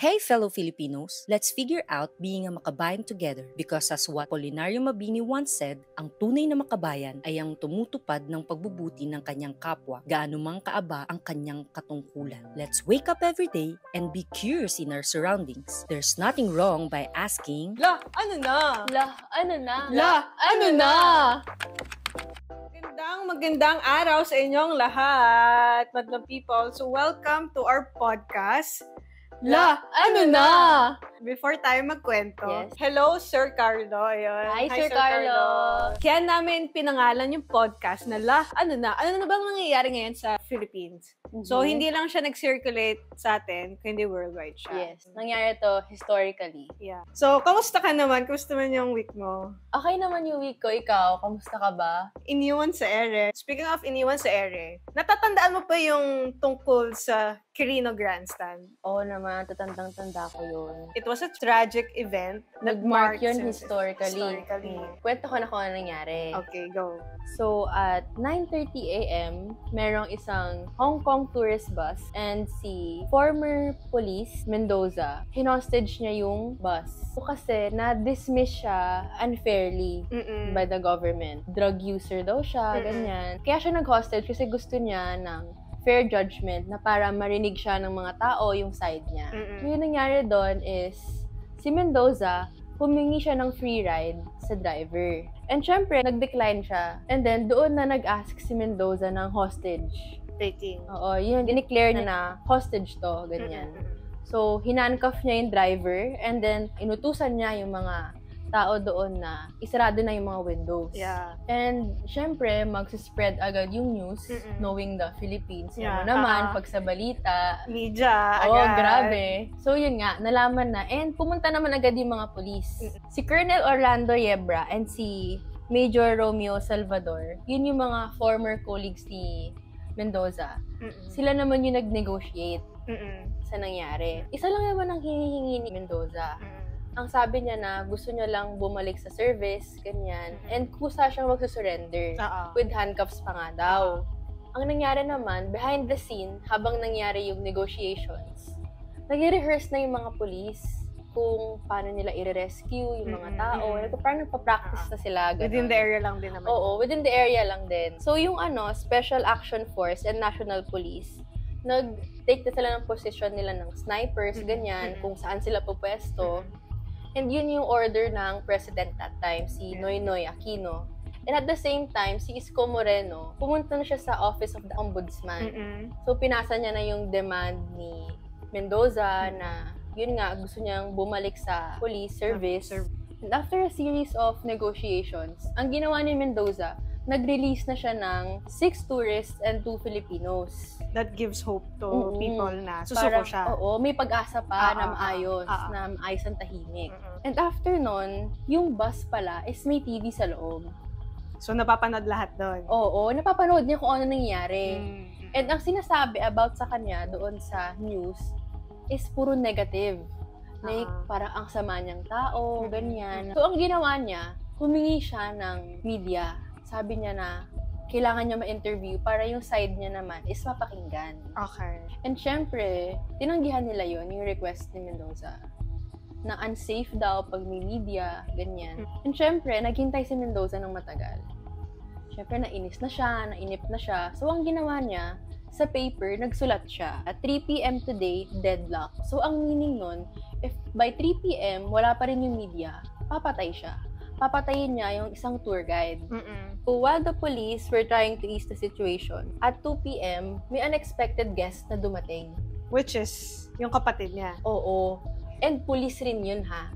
Hey fellow Filipinos, let's figure out being a makabayan together because as what Apolinario Mabini once said, ang tunay na makabayan ay ang tumutupad ng pagbubuti ng kanyang kapwa, gaano mang kaaba ang kanyang katungkulan. Let's wake up every day and be curious in our surroundings. There's nothing wrong by asking, La, ano na? La, ano na? La, ano na? Magandang araw sa inyong lahat, madlang people. So, welcome to our podcast. La, ano na? Before tayo magkwento, Yes. hello, Sir Carlo. Ayun. Hi, Sir Carlo. Kaya namin pinangalan yung podcast na La, ano na? Ano na bang nangyayari ngayon sa Philippines? So, hindi lang siya nag-circulate sa atin, kundi worldwide siya. Yes, nangyari to historically. Yeah. So, kamusta ka naman? Kamusta man yung week mo? Okay naman yung week ko. Ikaw, kamusta ka ba? Iniwan sa ere. Speaking of iniwan sa ere, natatandaan mo pa yung tungkol sa Quirino Grandstand? Oo naman, tatandang-tanda ko yun. It was a tragic event. Nag-mark yun since- historically. Kwento ko na kung ano nangyari. Okay, go. So, at 9:30 a.m., merong isang Hong Kong tourist bus and si former police, Mendoza, hinostage niya yung bus. So, kasi na-dismiss siya unfairly by the government. Drug user daw siya, ganyan. Kaya siya nag-hostage kasi gusto niya ng fair judgment na para marinig siya ng mga tao yung side niya. Yung nangyari doon is si Mendoza, humingi siya ng free ride sa driver. And syempre, nag-decline siya. And then, doon na nag-ask si Mendoza ng hostage. Taking. Oo, yun, dineclare na hostage to, ganyan. So, hinandcuff niya yung driver and then inutusan niya yung mga tao doon na isarado na yung mga windows. Yeah. And, syempre, magsispread agad yung news knowing the Philippines. Yeah. Ano naman, pag sa balita, Media, oh, agad. grabe. So, yun nga, nalaman na. And, pumunta naman agad yung mga polis. Si Colonel Orlando Yebra and si Major Romeo Salvador, yun yung mga former colleagues ni Mendoza. Sila naman yung nag-negotiate sa nangyari. Isa lang naman ang hinihingi ni Mendoza. Ang sabi niya na gusto niya lang bumalik sa service, ganyan. And kusa siyang magsusurrender. With handcuffs pa nga daw. Ang nangyari naman, behind the scene, habang nangyari yung negotiations, nag-rehearse na yung mga police kung paano nila i-rescue yung mga tao. Parang nagpa-practice na sila. Ganun. Within the area lang din naman. Oo, within the area lang din. So yung Special Action Force and National Police, nag-take na sila ng position nila ng snipers, ganyan, kung saan sila pupwesto. And yun yung order ng president that time, si Noynoy Aquino. And at the same time, si Isko Moreno, pumunta na siya sa Office of the Ombudsman. So, pinasa niya na yung demand ni Mendoza na, yun nga, gusto niyang bumalik sa police service. And after a series of negotiations, ang ginawa ni Mendoza, nag-release na siya ng 6 tourists and 2 Filipinos. That gives hope to people na susuko siya. Oo, may pag-asa pa na maayos, na maayos ang tahimik. And after nun, yung bus pala is may TV sa loob. So, napapanood lahat doon. Oo, napapanood niya kung ano nangyari. And ang sinasabi about sa kanya doon sa news is puro negative. Like, parang ang sama niyang tao, ganyan. So, ang ginawa niya, humingi siya ng media. Sabi niya na kailangan niya ma-interview para yung side niya naman is mapakinggan. Okay. And syempre, tinanggihan nila yon yung request ni Mendoza. Na unsafe daw pag may media, ganyan. And syempre, naghintay si Mendoza ng matagal. Syempre, nainis na siya, nainip na siya. So, ang ginawa niya, sa paper, nagsulat siya. At 3 p.m. today, deadlock. So, ang meaning nun, if by 3 p.m. wala pa rin yung media, papatay siya. Papatayin niya yung isang tour guide. So, while the police were trying to ease the situation, at 2 p.m., may unexpected guest na dumating. Which is, yung kapatid niya. Oo. And police rin yun, ha?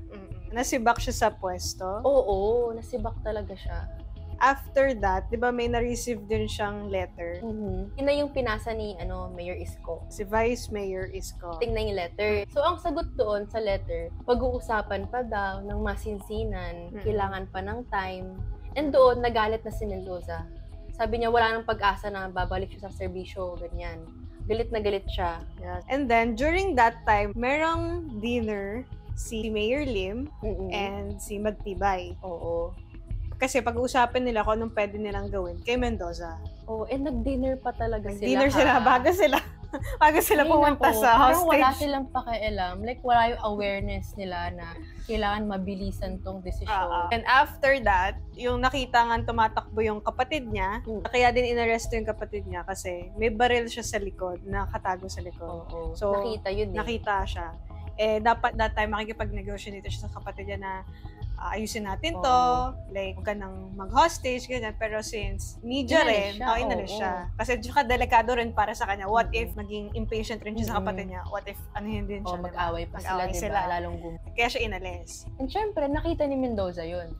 Nasibak siya sa pwesto. Oo, nasibak talaga siya. After that, di ba may na-receive din siyang letter? Yun na yung pinasa ni Mayor Isko. Si Vice Mayor Isko. Tingnan yung letter. So, ang sagot doon sa letter, pag-uusapan pa daw ng masinsinan, kailangan pa ng time. And doon, nagalit na si Mendoza. Sabi niya, wala nang pag-asa na babalik siya sa serbisyo, ganyan. Galit na galit siya. Yes. And then, during that time, merong dinner si Mayor Lim and si Magtibay. Oo. Kasi pag-uusapan nila kung anong pwede nilang gawin kay Mendoza. Oh, and nag-dinner pa talaga sila. Nag-dinner sila bago sila Bago sila Ay, pumunta naku, sa parang wala hostage. silang pakialam. Like, wala yung awareness nila na kailangan mabilisan tong desisyon. And after that, yung nakita nga tumatakbo yung kapatid niya, kaya din inaresto yung kapatid niya kasi may baril siya sa likod, nakatago sa likod. Oo. So, nakita yun eh. Nakita siya. Dapat that time makikipag-negotiate siya sa kapatid niya na ayusin natin to, like, huwag ka nang mag-hostage, ganyan. Pero since media rin, inalis siya. Kasi tsaka delikado rin para sa kanya. What if maging impatient rin siya sa kapatid niya? What if anuhin din siya? Mag-away pa sila, diba? Lalong Kaya siya inalis. And syempre, nakita ni Mendoza yun.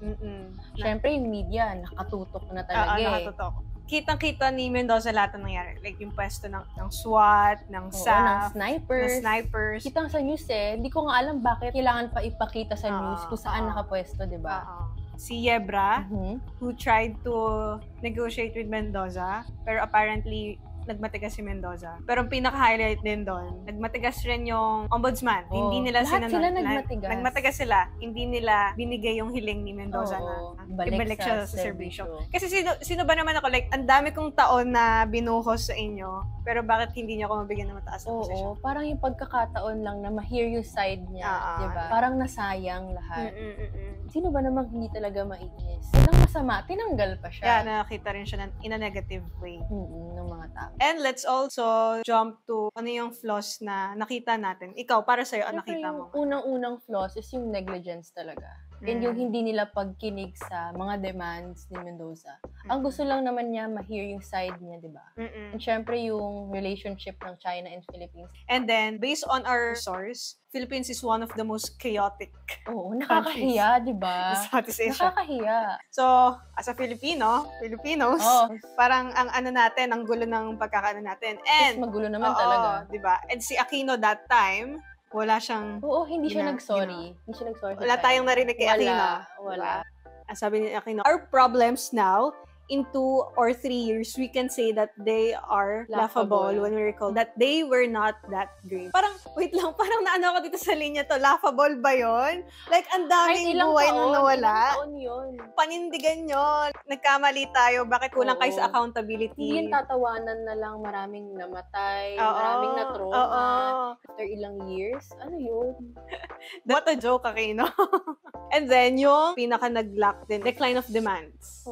Syempre, yung media, nakatutok na talaga nakatutok. Kitang-kita ni Mendoza lahat ng nangyari. Like, yung pwesto ng SWAT, ng SAF, ng snipers. Kitang sa news hindi ko nga alam bakit kailangan pa ipakita sa news kung saan nakapwesto, di ba? Si Yebra, who tried to negotiate with Mendoza, pero apparently, nagmatigas si Mendoza. Pero ang pinaka-highlight din doon, nagmatigas rin yung ombudsman. Hindi nila lahat sila nagmatigas. Nagmatigas sila. Hindi nila binigay yung hiling ni Mendoza na ibalik siya sa serbisyo. Kasi sino ba naman ako? Like, ang dami kong taon na binuhos sa inyo, pero bakit hindi niyo ako mabigyan ng mataas na posisyon? Parang yung pagkakataon lang na ma-hear yung side niya, diba? Parang nasayang lahat. Sino ba namang hindi talaga mainis? Walang masama, tinanggal pa siya. Yeah, nakita rin siya in a negative way. Ng mga tao. And let's also jump to ano yung flaws na nakita natin. Ikaw, para sa'yo, ano nakita mo? Yung unang-unang flaws is yung negligence talaga. And yung hindi nila pagkinig sa mga demands ni Mendoza. Ang gusto lang naman niya ma-hear yung side niya, di ba? And syempre yung relationship ng China and Philippines. And then, based on our source, Philippines is one of the most chaotic nakakahiya, di ba? Southeast Asia. Nakakahiya. So, as a Filipinos, parang ang ano natin, ang gulo ng pagkakaano natin. And, magulo naman talaga. Di ba? And si Aquino that time, wala siyang... hindi siya nag-sorry. Hindi siya nag-sorry. Wala tayong narinig kay Aquino. Wala. Sabi ni Aquino, our problems now, in 2 or 3 years, we can say that they are laughable when we recall that they were not that great. Parang, wait lang, parang naano ako dito sa linya to, laughable ba yon? Like, ang daming buhay na nawala. Ilang taon yun. Panindigan nyo. Nagkamali tayo. Bakit kulang kayo sa accountability? Hindi yung tatawanan na lang maraming namatay, maraming na-trauma. After ilang years, ano yun? What a joke, Aquino. And then, yung pinaka-nag-lack din, decline of demands.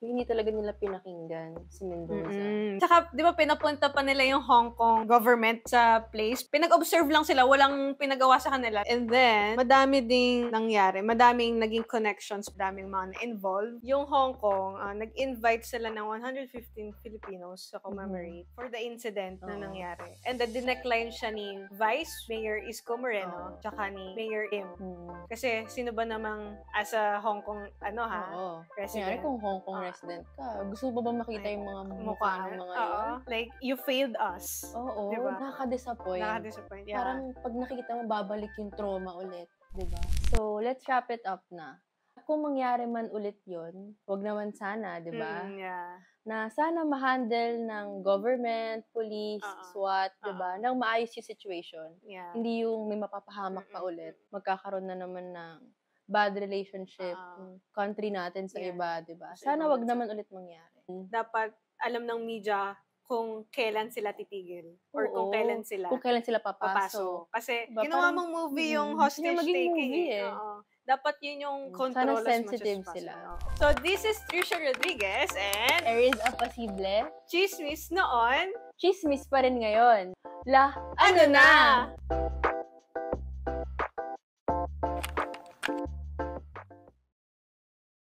Hindi talaga nila pinakinggan si Mendoza. Tsaka, di ba, pinapunta pa nila yung Hong Kong government sa place. Pinag-observe lang sila, walang pinagawa sa kanila. And then, madami ding nangyari. Madaming naging connections, madaming mga na-involved. Yung Hong Kong, nag-invite sila ng 115 Filipinos sa commemorate for the incident na nangyari. And then, dinecline siya ni Vice Mayor Isko Moreno, tsaka ni Mayor Im. Kasi, sino ba namang as a Hong Kong, resident? Kaya kung Hong Kong resident ka, gusto mo ba makita yung mga mukha ng mga yun? Like, you failed us. Diba? Nakaka-disappoint. Yeah. Parang pag nakikita mo, babalik yung trauma ulit. Diba? So, let's wrap it up na. Kung mangyari man ulit yun, wag naman sana, diba? Na sana ma-handle ng government, police, SWAT, diba? Nang maayos yung situation. Hindi yung may mapapahamak pa ulit. Magkakaroon na naman ng bad relationship, country natin sa iba, diba? Sana wag naman ulit mangyari. Dapat alam ng media kung kailan sila titigil or kung kailan sila papasok. Kasi ginawa mong movie yung hostage taking. Dapat yun yung control sana sensitive sila. So, this is Trisha Rodriguez and Eris Apasible. Chismis noon. Chismis pa rin ngayon. Ano na?